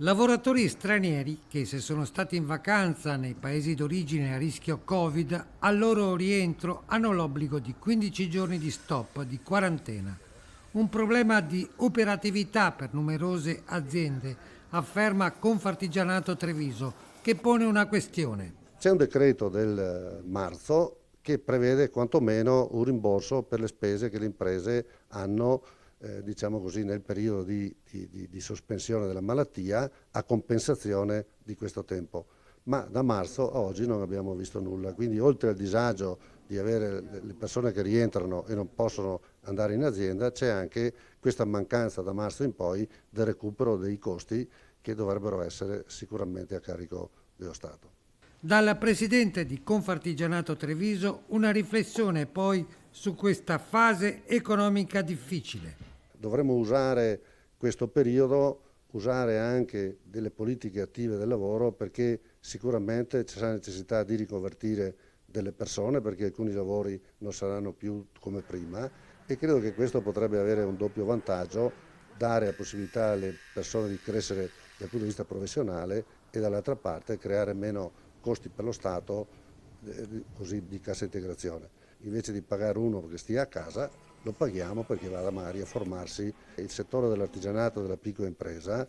Lavoratori stranieri che se sono stati in vacanza nei paesi d'origine a rischio Covid, al loro rientro hanno l'obbligo di 15 giorni di stop, di quarantena. Un problema di operatività per numerose aziende, afferma Confartigianato Treviso, che pone una questione. C'è un decreto del marzo che prevede quantomeno un rimborso per le spese che le imprese hanno, diciamo così, nel periodo di sospensione della malattia a compensazione di questo tempo. Ma da marzo a oggi non abbiamo visto nulla, quindi oltre al disagio di avere le persone che rientrano e non possono andare in azienda, c'è anche questa mancanza da marzo in poi del recupero dei costi che dovrebbero essere sicuramente a carico dello Stato. Dal presidente di Confartigianato Treviso una riflessione poi su questa fase economica difficile. Dovremmo usare questo periodo, usare anche delle politiche attive del lavoro, perché sicuramente c'è la necessità di riconvertire delle persone, perché alcuni lavori non saranno più come prima, e credo che questo potrebbe avere un doppio vantaggio: dare la possibilità alle persone di crescere dal punto di vista professionale e dall'altra parte creare meno costi per lo Stato, così di cassa integrazione. Invece di pagare uno perché stia a casa, lo paghiamo perché vada magari a formarsi. Il settore dell'artigianato e della piccola impresa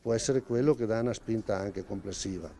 può essere quello che dà una spinta anche complessiva.